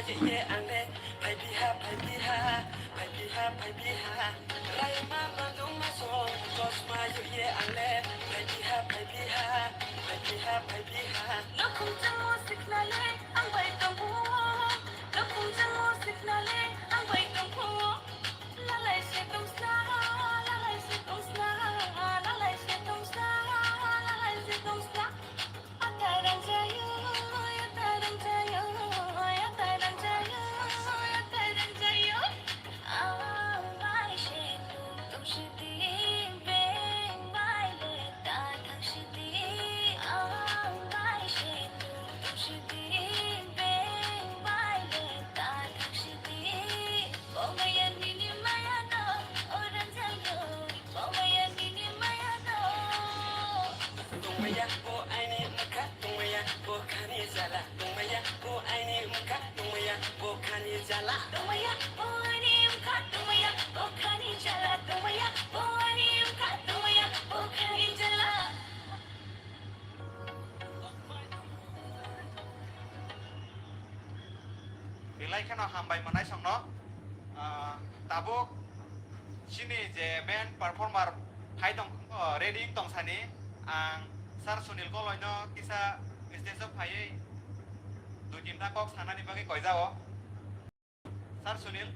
ye angle pai biha rai ma bandung maso kos ma ye angle pai biha lo khum jamo signale ang bai tong hu lo khum jamo signale ang bai tong hu la lai se tong sa la lai se tong sa la lai se tong sa la lai se tong sa ataran jayo ataran jayo ataran jayo ataran jayo ai she tu tum shi di beng bai le ta thang shi di ai she tu tum shi di beng bai le ta thang shi di bo maya ni ni maya no oran jayo bo maya ni ni maya no tumaya bo aini muka tumaya bo kani jala tumaya bo aini muka tumaya bo kani jala tumaya bo aini muka tumaya bo kani jala tumaya bo aini muka tumaya bo kani jala Bilai khano hambai manai songno tabuk sini je band performer hai dong ready tong sani ang Sar Sunil ko loino kisa stage of phai du tinta kok sanani bagi koi jao Sar Sunil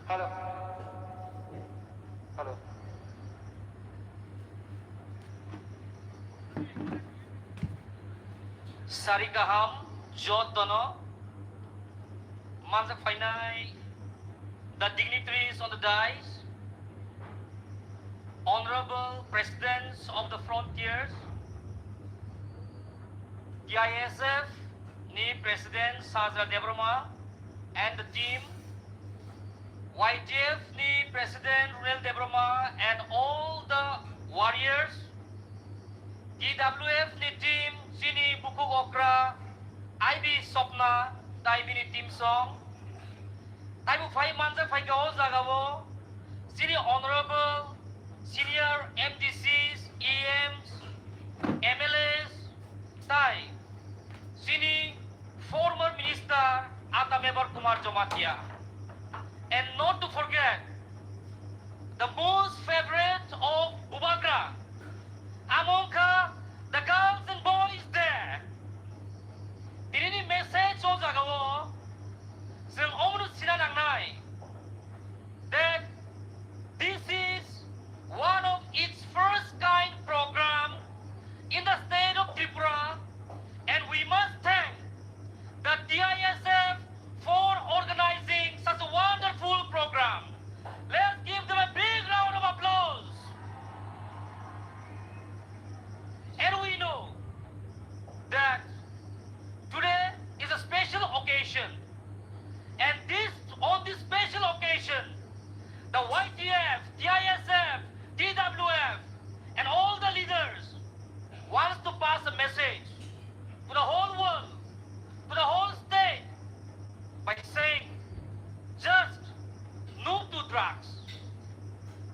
Hello. Hello. Sari Kaham, Jod Dono, Manzak Fainai, the dignitaries on the dais, honorable presidents of the frontiers, DISF, ni President Sazra Debroma, and the team, YGF ni President Runel Debroma, and all the warriors, DWF ni team, Sini Buku Okra, IB Sopna, Taibi ni team song, Taibu Fai Manza Fai Gao Zagawo, Sini honorable, senior MDCs, EMs, MLAs, Tai, Sini former minister Atamebar Kumar Jomatia. And not to forget, the most favorite of Bubagra, Amonka, the girls and boys there. Dini message so jagawo, sing omru sinanang nai, that this is one of its first kind program in the state of Tripura, and we must thank the DISF for organizing such a wonderful program. Let's give them a big round of applause. And we know that today is a special occasion. And on this special occasion, the YTF, DISF, DWF, and all the leaders wants to pass a message to the whole world, to the whole state, by saying, just no to drugs.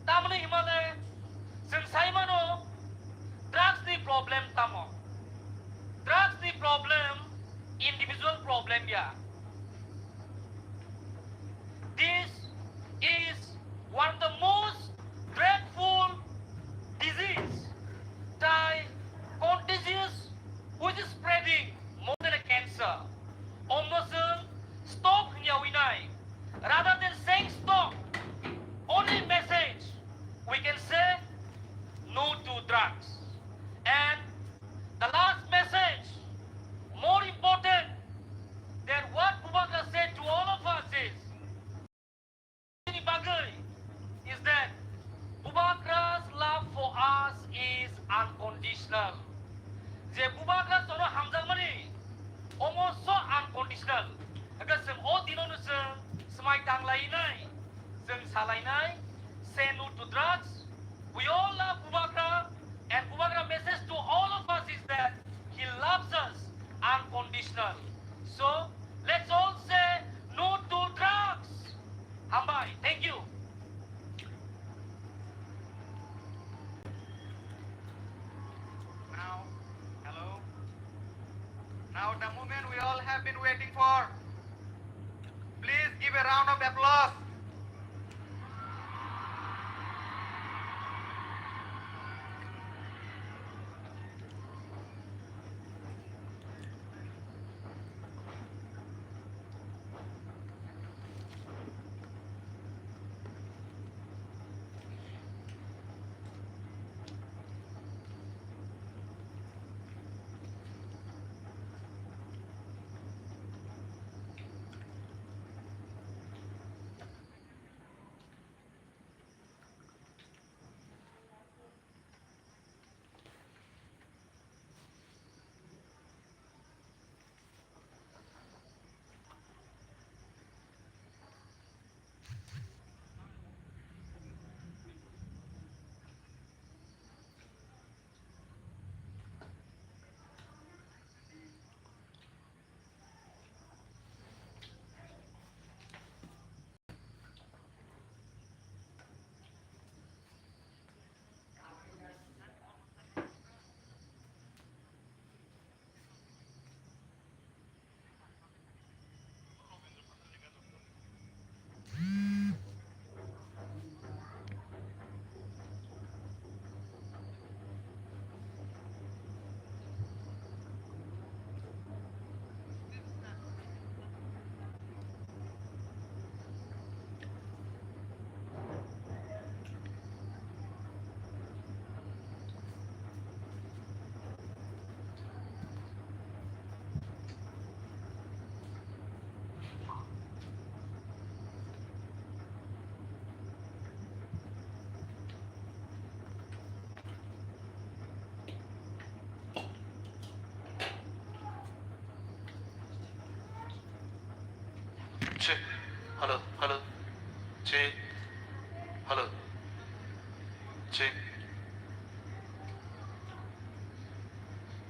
Tamani Himalaya, since Simano, drugs the problem tamo. Drugs the problem, individual problem ya. This is one of the most dreadful disease, contagious, which is spreading more than a cancer. Omnosun stop nyawinai. जे बुबाग्रा सर' हामजांमानि almost so unconditional अगर जों अ दिनावनो जों समाय दांलायनाय जों सालायनाय say no to drugs we all love bubagra and bubagra message to all of us is that he loves us unconditional so let's all say no to drugs hambai thank you Now, hello. Now the moment we all have been waiting for. Please give a round of applause. Check. Hello, hello. Check. Hello. Check.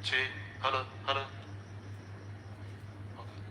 Check. Hello, hello. Okay.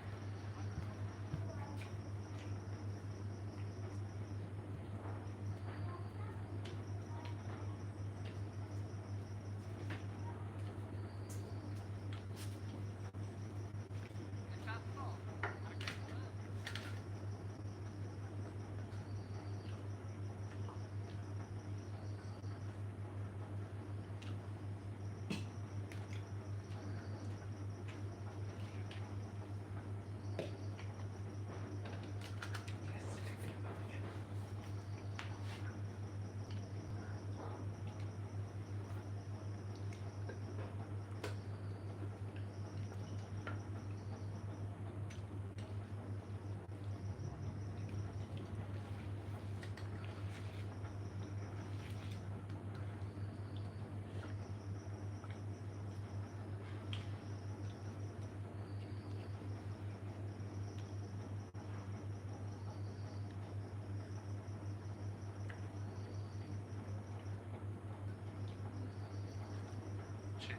Check.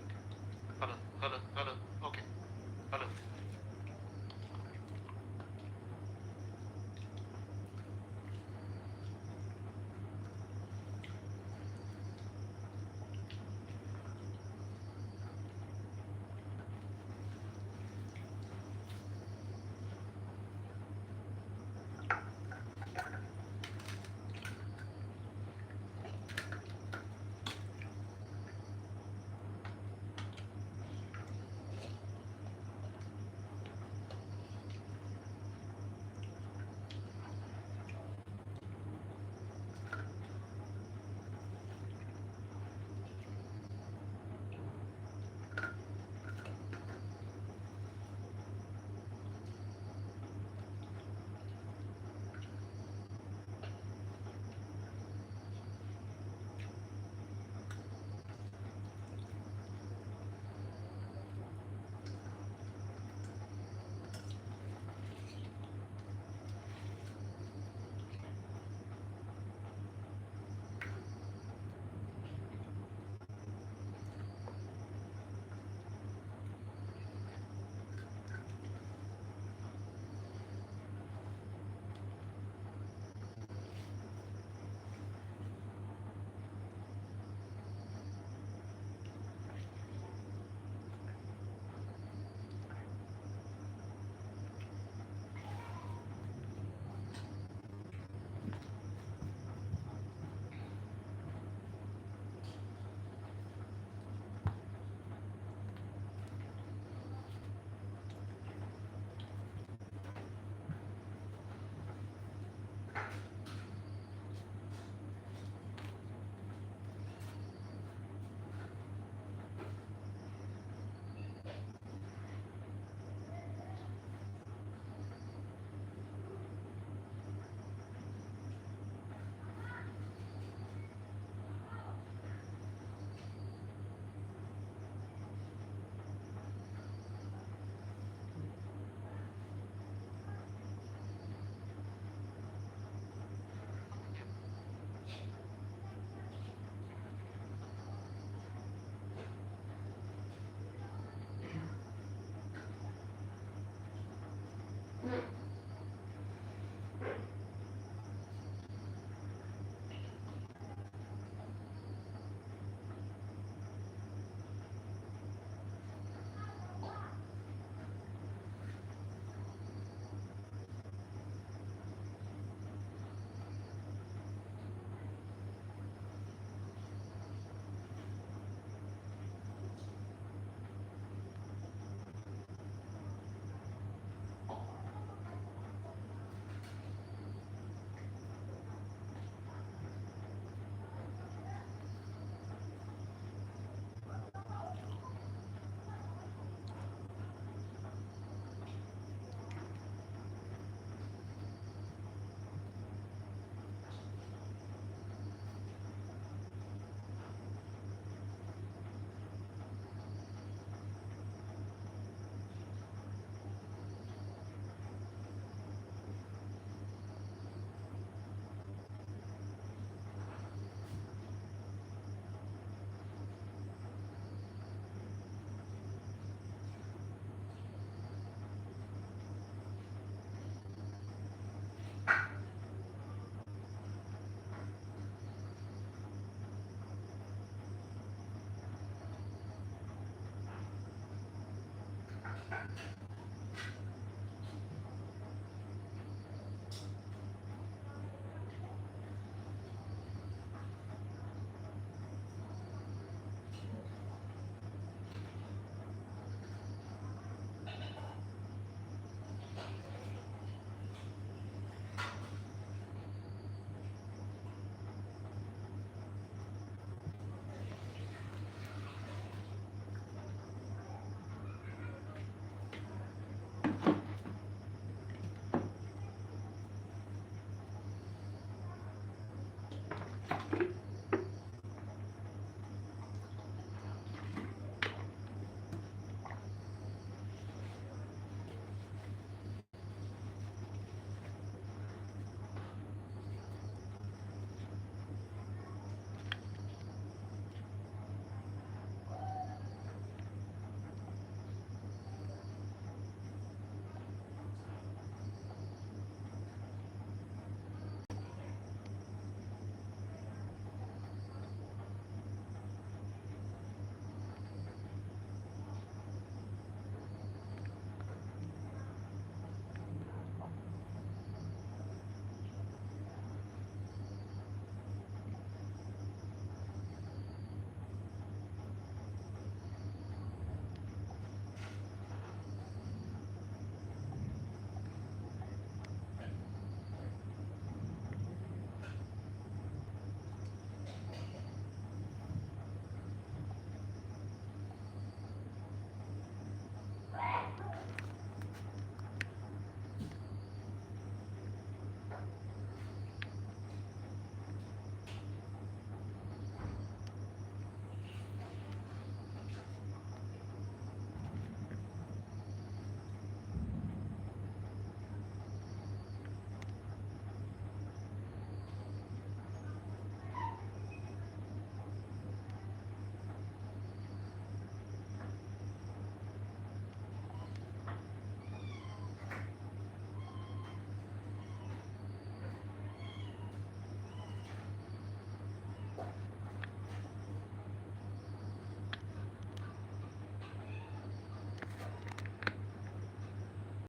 Hello, hello, hello.